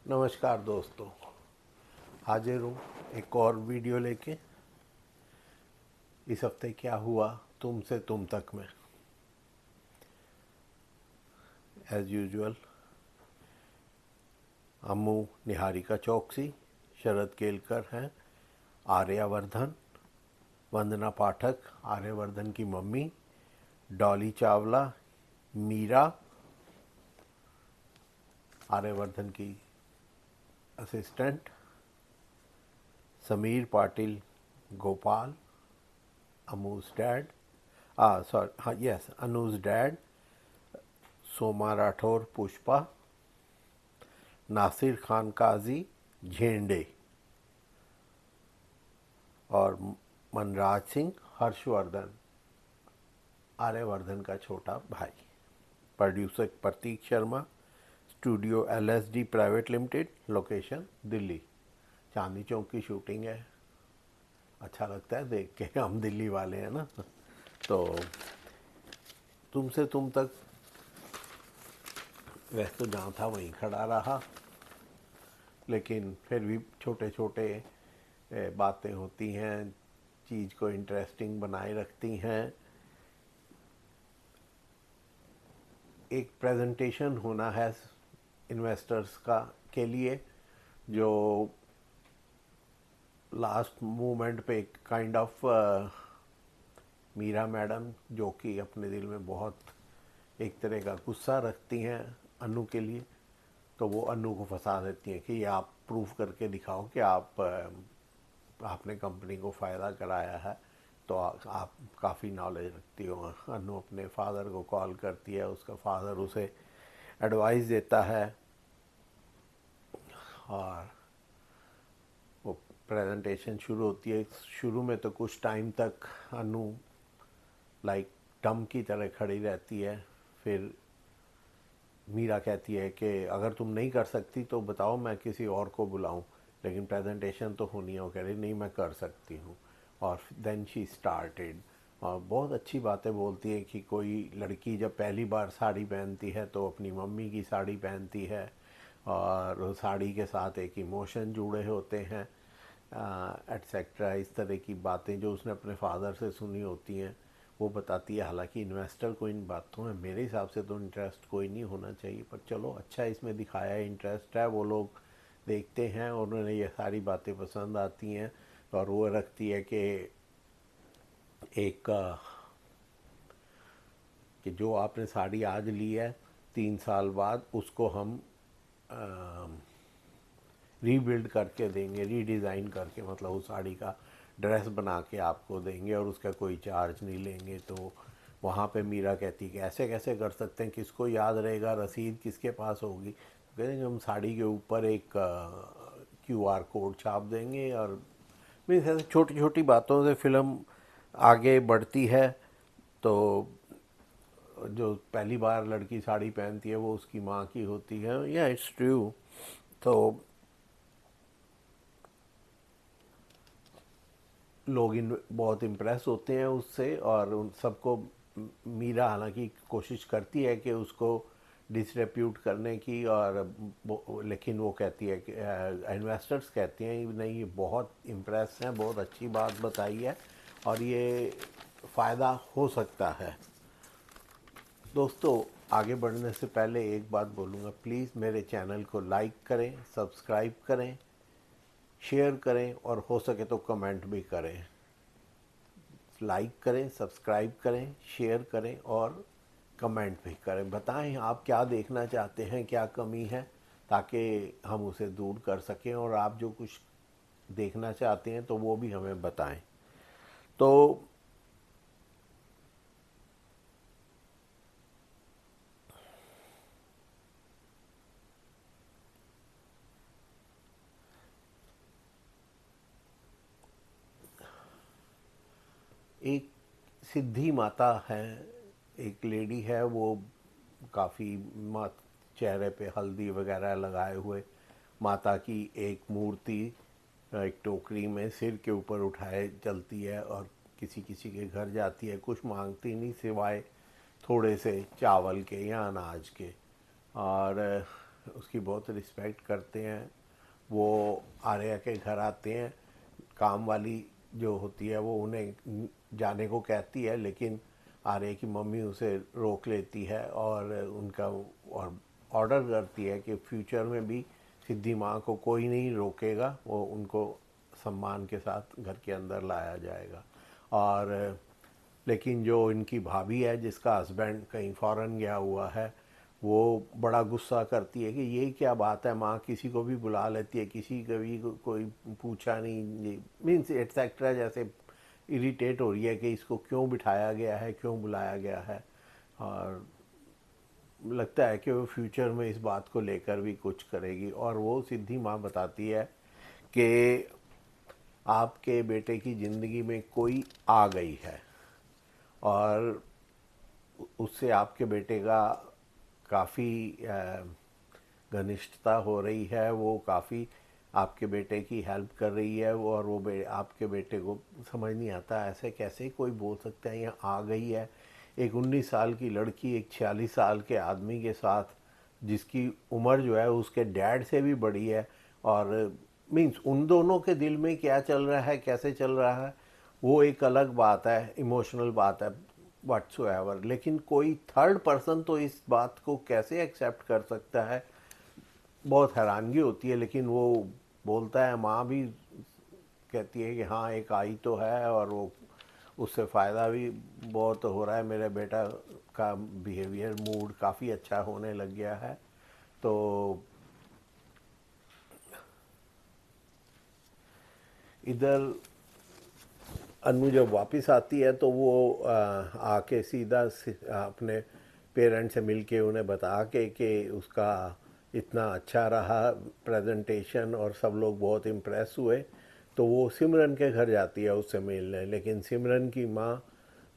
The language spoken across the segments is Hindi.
नमस्कार दोस्तों, हाजिर हूँ एक और वीडियो लेके। इस हफ्ते क्या हुआ तुम से तुम तक में, एज यूजुअल अम्मू निहारिका चौकसी, शरद केलकर हैं, आर्यवर्धन, वंदना पाठक आर्यवर्धन की मम्मी, डॉली चावला, मीरा आर्यवर्धन की असिस्टेंट, समीर पाटिल गोपाल, अमूज डैड, हाँ यस अनुज डैड, सोमा राठौर पुष्पा, नासिर खान काजी झेंडे और मनराज सिंह हर्षवर्धन आर्यवर्धन का छोटा भाई। Producer Prateek Sharma, studio LSD private limited, location Delhi. Chandni Chowk की शूटिंग है। अच्छा लगता है देख के, हम दिल्ली वाले हैं ना। तो तुमसे तुम तक वैसे तो जहाँ था वहीं खड़ा रहा, लेकिन फिर भी छोटे छोटे बातें होती हैं, चीज़ को इंटरेस्टिंग बनाए रखती हैं। एक प्रेजेंटेशन होना है इन्वेस्टर्स का के लिए, जो लास्ट मोमेंट पे काइंड ऑफ मीरा मैडम, जो कि अपने दिल में बहुत एक तरह का गुस्सा रखती हैं अनु के लिए, तो वो अनु को फंसा देती हैं कि ये आप प्रूफ करके दिखाओ कि आपने कंपनी को फ़ायदा कराया है, तो आप काफ़ी नॉलेज रखती हो। अनु अपने फादर को कॉल करती है, उसका फादर उसे एडवाइस देता है और वो प्रेजेंटेशन शुरू होती है। शुरू में तो कुछ टाइम तक अनु लाइक डम की तरह खड़ी रहती है। फिर मीरा कहती है कि अगर तुम नहीं कर सकती तो बताओ, मैं किसी और को बुलाऊं, लेकिन प्रेजेंटेशन तो होनी है। वो कह रही नहीं, मैं कर सकती हूँ। और देन शी स्टार्टेड, और बहुत अच्छी बातें बोलती है कि कोई लड़की जब पहली बार साड़ी पहनती है तो अपनी मम्मी की साड़ी पहनती है, और साड़ी के साथ एक इमोशन जुड़े होते हैं, एट्सेट्रा। इस तरह की बातें जो उसने अपने फादर से सुनी होती हैं वो बताती है। हालांकि इन्वेस्टर को इन बातों में मेरे हिसाब से तो इंटरेस्ट कोई नहीं होना चाहिए, पर चलो अच्छा इसमें दिखाया है, इंटरेस्ट है, वो लोग देखते हैं और उन्हें ये सारी बातें पसंद आती हैं। और वो रखती है कि एक कि जो आपने साड़ी आज ली है, 3 साल बाद उसको हम रीबिल्ड करके देंगे, रीडिज़ाइन करके, मतलब उस साड़ी का ड्रेस बना के आपको देंगे और उसका कोई चार्ज नहीं लेंगे। तो वहाँ पे मीरा कहती कि ऐसे कैसे कर सकते हैं, किसको याद रहेगा, रसीद किसके पास होगी। तो कहते हैं कि हम साड़ी के ऊपर एक QR कोड छाप देंगे। और मीन्स ऐसे छोटी छोटी बातों से फिल्म आगे बढ़ती है। तो जो पहली बार लड़की साड़ी पहनती है वो उसकी माँ की होती है, या इट्स ट्रू। तो लोग इन बहुत इम्प्रेस होते हैं उससे, और उन सबको मीरा हालांकि कोशिश करती है कि उसको डिसरेप्यूट करने की, और लेकिन वो कहती है कि इन्वेस्टर्स कहते हैं नहीं, ये बहुत इम्प्रेस हैं, बहुत अच्छी बात बताई है और ये फ़ायदा हो सकता है। दोस्तों, आगे बढ़ने से पहले एक बात बोलूँगा, प्लीज़ मेरे चैनल को लाइक करें, सब्सक्राइब करें, शेयर करें और हो सके तो कमेंट भी करें। लाइक करें, सब्सक्राइब करें, शेयर करें और कमेंट भी करें। बताएं आप क्या देखना चाहते हैं, क्या कमी है, ताकि हम उसे दूर कर सकें। और आप जो कुछ देखना चाहते हैं तो वो भी हमें बताएं। तो एक सिद्धि माता है, एक लेडी है, वो काफ़ी चेहरे पे हल्दी वगैरह लगाए हुए माता की एक मूर्ति एक टोकरी में सिर के ऊपर उठाए चलती है, और किसी किसी के घर जाती है। कुछ मांगती नहीं सिवाय थोड़े से चावल के या अनाज के। और उसकी बहुत रिस्पेक्ट करते हैं। वो आर्या के घर आते हैं, काम वाली जो होती है वो उन्हें जाने को कहती है, लेकिन आर्या की मम्मी उसे रोक लेती है और उनका और ऑर्डर करती है कि फ्यूचर में भी सिद्धि माँ को कोई नहीं रोकेगा, वो उनको सम्मान के साथ घर के अंदर लाया जाएगा। और लेकिन जो इनकी भाभी है जिसका हस्बैंड कहीं फॉरेन गया हुआ है, वो बड़ा गुस्सा करती है कि ये क्या बात है, माँ किसी को भी बुला लेती है, किसी को भी कोई पूछा नहीं, मीन्स एट्सेट्रा, जैसे इरिटेट हो रही है कि इसको क्यों बिठाया गया है, क्यों बुलाया गया है। और लगता है कि वो फ्यूचर में इस बात को लेकर भी कुछ करेगी। और वो सिद्धि माँ बताती है कि आपके बेटे की ज़िंदगी में कोई आ गई है और उससे आपके बेटे का काफ़ी घनिष्ठता हो रही है, वो काफ़ी आपके बेटे की हेल्प कर रही है वो, और वो आपके बेटे को समझ नहीं आता ऐसे कैसे कोई बोल सकता है यहाँ आ गई है। एक 19 साल की लड़की एक 46 साल के आदमी के साथ, जिसकी उम्र जो है उसके डैड से भी बड़ी है, और मीन्स उन दोनों के दिल में क्या चल रहा है, कैसे चल रहा है, वो एक अलग बात है, इमोशनल बात है व्हाट्सोएवर। लेकिन कोई थर्ड पर्सन तो इस बात को कैसे एक्सेप्ट कर सकता है, बहुत हैरानगी होती है। लेकिन वो बोलता है, माँ भी कहती है कि हाँ एक आई तो है, और वो उससे फ़ायदा भी बहुत हो रहा है, मेरे बेटा का बिहेवियर मूड काफ़ी अच्छा होने लग गया है। तो इधर अनु जब वापस आती है तो वो आके सीधा अपने पेरेंट्स से मिल के उन्हें बता के कि उसका इतना अच्छा रहा प्रेजेंटेशन और सब लोग बहुत इम्प्रेस हुए, तो वो सिमरन के घर जाती है उससे मिलने। लेकिन सिमरन की माँ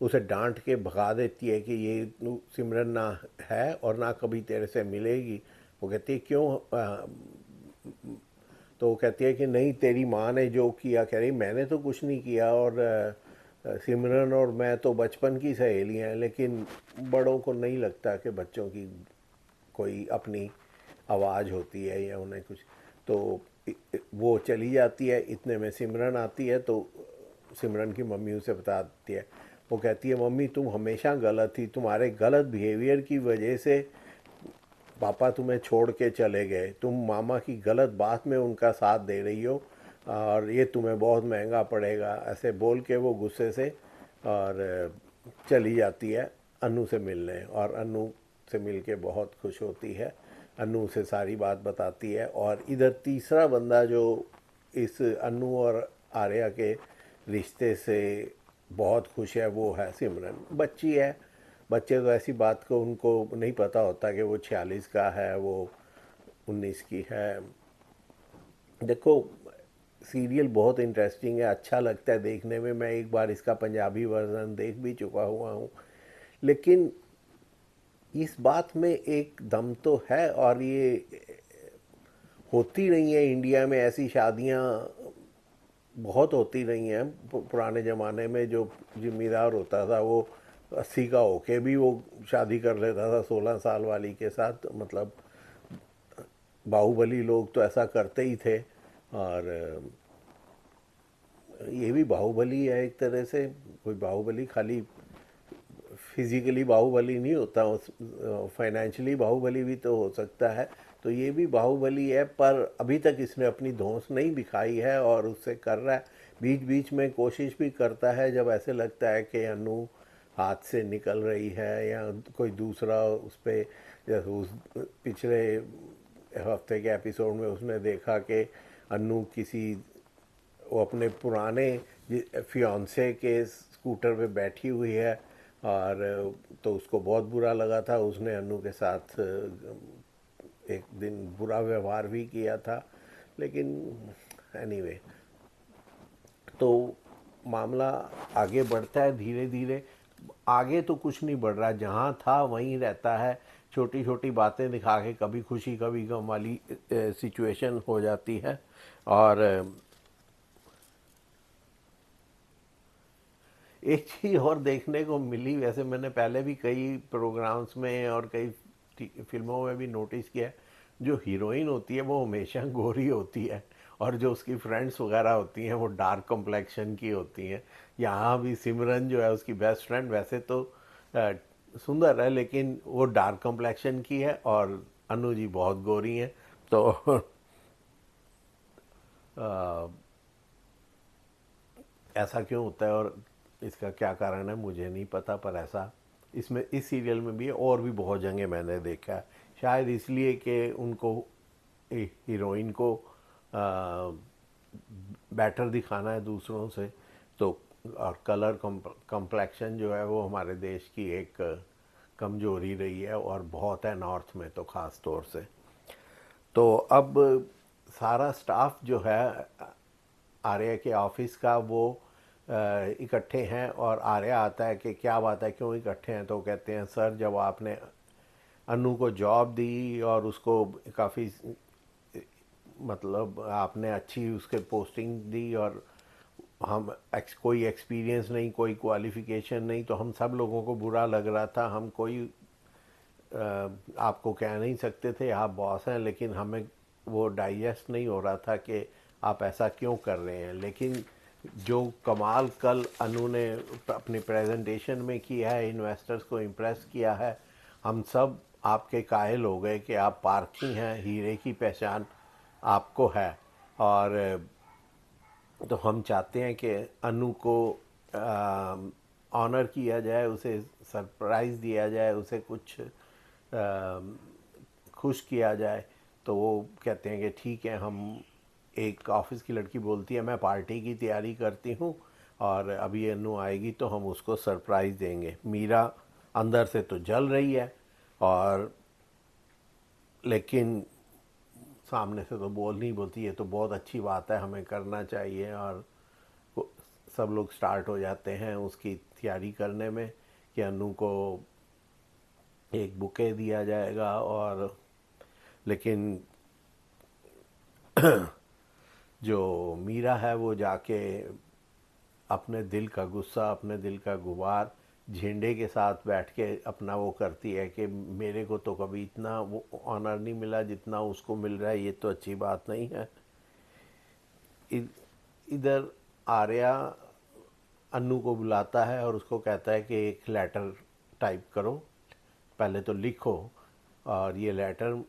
उसे डांट के भगा देती है कि ये सिमरन ना है और ना कभी तेरे से मिलेगी। वो कहती है क्यों, तो वो कहती है कि नहीं, तेरी माँ ने जो किया, कह रही मैंने तो कुछ नहीं किया, और सिमरन और मैं तो बचपन की सहेलियाँ हैं। लेकिन बड़ों को नहीं लगता कि बच्चों की कोई अपनी आवाज़ होती है या उन्हें कुछ। तो वो चली जाती है, इतने में सिमरन आती है, तो सिमरन की मम्मी उसे बताती है। वो कहती है मम्मी तुम हमेशा गलत थी, तुम्हारे गलत बिहेवियर की वजह से पापा तुम्हें छोड़ के चले गए, तुम मामा की गलत बात में उनका साथ दे रही हो और ये तुम्हें बहुत महंगा पड़ेगा। ऐसे बोल के वो गुस्से से और चली जाती है अनु से मिलने, और अनु से मिल के बहुत खुश होती है, अनु से सारी बात बताती है। और इधर तीसरा बंदा जो इस अनु और आर्या के रिश्ते से बहुत खुश है वो है सिमरन। बच्ची है, बच्चे तो ऐसी बात को उनको नहीं पता होता कि वो 46 का है, वो 19 की है। देखो सीरियल बहुत इंटरेस्टिंग है, अच्छा लगता है देखने में। मैं एक बार इसका पंजाबी वर्जन देख भी चुका हुआ हूँ। लेकिन इस बात में एक दम तो है, और ये होती नहीं है इंडिया में, ऐसी शादियाँ बहुत होती नहीं हैं। पुराने ज़माने में जो जिम्मेदार होता था वो 80 का होके भी वो शादी कर लेता था 16 साल वाली के साथ। मतलब बाहुबली लोग तो ऐसा करते ही थे, और ये भी बाहुबली है एक तरह से। कोई बाहुबली खाली फिजिकली बाहुबली नहीं होता, फाइनेंशियली बाहुबली भी तो हो सकता है। तो ये भी बाहुबली है, पर अभी तक इसने अपनी धौंस नहीं दिखाई है, और उससे कर रहा है। बीच बीच में कोशिश भी करता है जब ऐसे लगता है कि अनु हाथ से निकल रही है या कोई दूसरा उस पर, जैसे उस पिछले हफ्ते के एपिसोड में उसने देखा कि अनु किसी, वो अपने पुराने फियांसे के स्कूटर पे बैठी हुई है, और तो उसको बहुत बुरा लगा था। उसने अनु के साथ एक दिन बुरा व्यवहार भी किया था। लेकिन एनीवे, तो मामला आगे बढ़ता है धीरे धीरे। आगे तो कुछ नहीं बढ़ रहा, जहाँ था वहीं रहता है। छोटी छोटी बातें दिखा के कभी खुशी कभी गम वाली सिचुएशन हो जाती है। और एक चीज़ और देखने को मिली, वैसे मैंने पहले भी कई प्रोग्राम्स में और कई फिल्मों में भी नोटिस किया है, जो हीरोइन होती है वो हमेशा गोरी होती है, और जो उसकी फ्रेंड्स वगैरह होती हैं वो डार्क कम्प्लेक्शन की होती हैं। यहाँ भी सिमरन जो है उसकी बेस्ट फ्रेंड वैसे तो अ, सुंदर है, लेकिन वो डार्क कम्प्लेक्शन की है, और अनु जी बहुत गोरी हैं। तो अ, ऐसा क्यों होता है और इसका क्या कारण है मुझे नहीं पता, पर ऐसा इसमें इस सीरियल में भी है, और भी बहुत जगह मैंने देखा है। शायद इसलिए कि उनको हीरोइन को बेटर दिखाना है दूसरों से, तो और कलर कम्प्लेक्शन जो है वो हमारे देश की एक कमजोरी रही है, और बहुत है नॉर्थ में तो ख़ास तौर से। तो अब सारा स्टाफ जो है आर्या के ऑफिस का वो इकट्ठे हैं, और आर्या आता है कि क्या बात है क्यों इकट्ठे हैं, तो कहते हैं सर जब आपने अनु को जॉब दी और उसको काफ़ी मतलब आपने अच्छी उसके पोस्टिंग दी, और हम कोई एक्सपीरियंस नहीं, कोई क्वालिफिकेशन नहीं, तो हम सब लोगों को बुरा लग रहा था। हम कोई आपको कह नहीं सकते थे आप बॉस हैं, लेकिन हमें वो डाइजेस्ट नहीं हो रहा था कि आप ऐसा क्यों कर रहे हैं। लेकिन जो कमाल कल अनु ने अपनी प्रेजेंटेशन में किया है, इन्वेस्टर्स को इम्प्रेस किया है, हम सब आपके कायल हो गए कि आप पारखी हैं, हीरे की पहचान आपको है। और तो हम चाहते हैं कि अनु को ऑनर किया जाए, उसे सरप्राइज़ दिया जाए, उसे कुछ खुश किया जाए। तो वो कहते हैं कि ठीक है, हम एक ऑफिस की लड़की बोलती है मैं पार्टी की तैयारी करती हूँ, और अभी अनु आएगी तो हम उसको सरप्राइज़ देंगे। मीरा अंदर से तो जल रही है, और लेकिन सामने से तो बोल नहीं बोलती, ये तो बहुत अच्छी बात है, हमें करना चाहिए। और सब लोग स्टार्ट हो जाते हैं उसकी तैयारी करने में कि अनु को एक बुके दिया जाएगा। और लेकिन जो मीरा है वो जाके अपने दिल का गुस्सा, अपने दिल का गुबार झंडे के साथ बैठ के अपना वो करती है कि मेरे को तो कभी इतना वो ऑनर नहीं मिला जितना उसको मिल रहा है, ये तो अच्छी बात नहीं है। इधर आर्या अनु को बुलाता है और उसको कहता है कि एक लेटर टाइप करो, पहले तो लिखो, और ये लेटर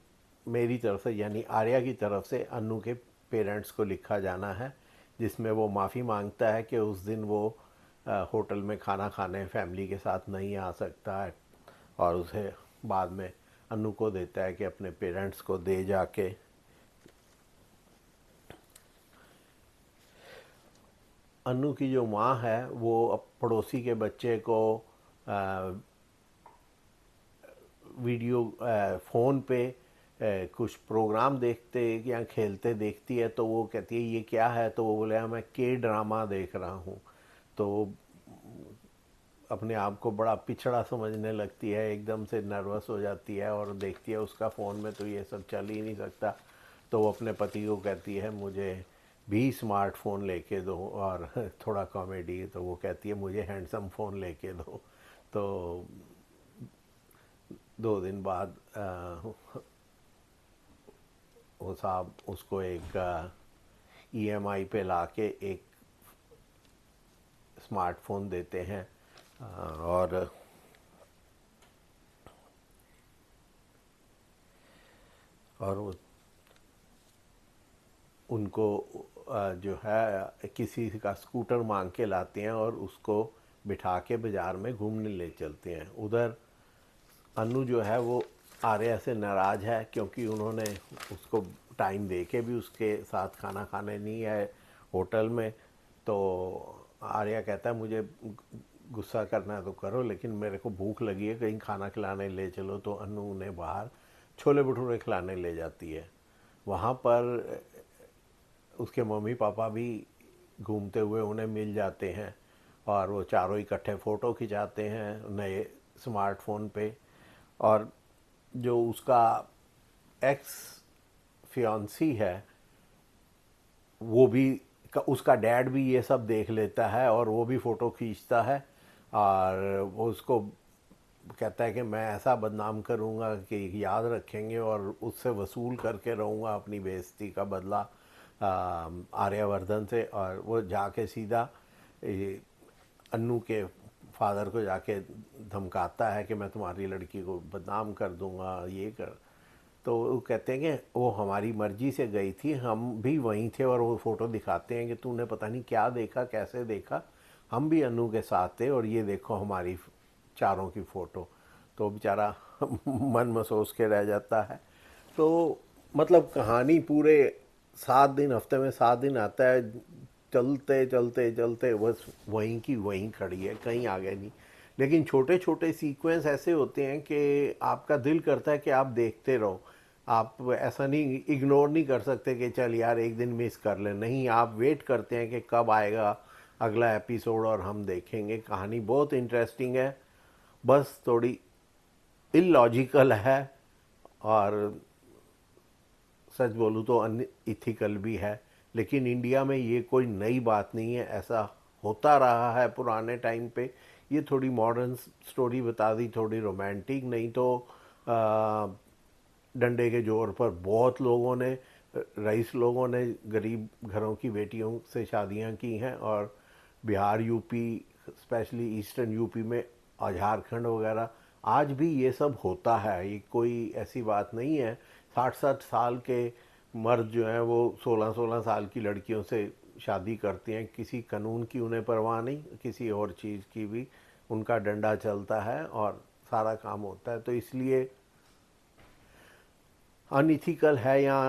मेरी तरफ से यानी आर्या की तरफ से अनु के पेरेंट्स को लिखा जाना है, जिसमें वो माफ़ी मांगता है कि उस दिन वो होटल में खाना खाने फैमिली के साथ नहीं आ सकता है, और उसे बाद में अनु को देता है कि अपने पेरेंट्स को दे जाके। अनु की जो माँ है वो पड़ोसी के बच्चे को वीडियो फ़ोन पे कुछ प्रोग्राम देखते या खेलते देखती है, तो वो कहती है ये क्या है, तो वो बोले मैं के ड्रामा देख रहा हूँ। तो अपने आप को बड़ा पिछड़ा समझने लगती है, एकदम से नर्वस हो जाती है, और देखती है उसका फ़ोन में तो ये सब चल ही नहीं सकता। तो वो अपने पति को कहती है मुझे भी स्मार्टफोन लेके दो, और थोड़ा कॉमेडी, तो वो कहती है मुझे हैंडसम फ़ोन लेके दो। तो 2 दिन बाद वो साहब उसको एक ईएमआई पे लाके एक स्मार्टफोन देते हैं, और वो उनको जो है किसी का स्कूटर मांग के लाते हैं और उसको बिठा के बाज़ार में घूमने ले चलते हैं। उधर अनु जो है वो आर्या से नाराज़ है, क्योंकि उन्होंने उसको टाइम दे के भी उसके साथ खाना खाने नहीं आए होटल में। तो आर्या कहता है मुझे गुस्सा करना है तो करो, लेकिन मेरे को भूख लगी है, कहीं खाना खिलाने ले चलो। तो अनु उन्हें बाहर छोले भटूरे खिलाने ले जाती है। वहाँ पर उसके मम्मी पापा भी घूमते हुए उन्हें मिल जाते हैं, और वो चारों इकट्ठे फ़ोटो खिंचाते हैं नए स्मार्टफोन पे। और जो उसका एक्स फियांसी है वो भी, उसका डैड भी ये सब देख लेता है, और वो भी फ़ोटो खींचता है, और वो उसको कहता है कि मैं ऐसा बदनाम करूँगा कि याद रखेंगे और उससे वसूल करके रहूँगा अपनी बेइज्जती का बदला आर्यवर्धन से। और वो जाके सीधा अन्नू के फादर को जाके धमकाता है कि मैं तुम्हारी लड़की को बदनाम कर दूंगा, ये कर। तो वो कहते हैं कि वो हमारी मर्जी से गई थी, हम भी वहीं थे। और वो फ़ोटो दिखाते हैं कि तूने पता नहीं क्या देखा, कैसे देखा, हम भी अन्नू के साथ थे और ये देखो हमारी चारों की फ़ोटो। तो बेचारा मन महसूस के रह जाता है। तो मतलब कहानी पूरे 7 दिन, हफ्ते में 7 दिन आता है, चलते चलते चलते बस वहीं की वहीं खड़ी है, कहीं आगे नहीं। लेकिन छोटे छोटे सीक्वेंस ऐसे होते हैं कि आपका दिल करता है कि आप देखते रहो। आप ऐसा नहीं, इग्नोर नहीं कर सकते कि चल यार एक दिन मिस कर ले, नहीं, आप वेट करते हैं कि कब आएगा अगला एपिसोड और हम देखेंगे। कहानी बहुत इंटरेस्टिंग है, बस थोड़ी इलॉजिकल है और सच बोलूँ तो अनइथिकल भी है। लेकिन इंडिया में ये कोई नई बात नहीं है, ऐसा होता रहा है पुराने टाइम पे। ये थोड़ी मॉडर्न स्टोरी बता दी, थोड़ी रोमांटिक, नहीं तो डंडे के जोर पर बहुत लोगों ने, रईस लोगों ने गरीब घरों की बेटियों से शादियां की हैं। और Bihar, UP, specially eastern UP में और झारखंड वगैरह आज भी ये सब होता है। ये कोई ऐसी बात नहीं है। 60-60 साल के मर्द जो हैं वो 16-16 साल की लड़कियों से शादी करते हैं, किसी कानून की उन्हें परवाह नहीं, किसी और चीज़ की भी। उनका डंडा चलता है और सारा काम होता है। तो इसलिए अनइथिकल है या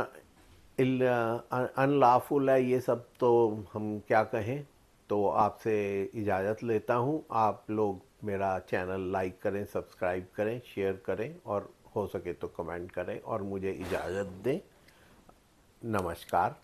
अनलॉफुल है, ये सब तो हम क्या कहें। तो आपसे इजाज़त लेता हूँ। आप लोग मेरा चैनल लाइक करें, सब्सक्राइब करें, शेयर करें और हो सके तो कमेंट करें और मुझे इजाज़त दें। नमस्कार।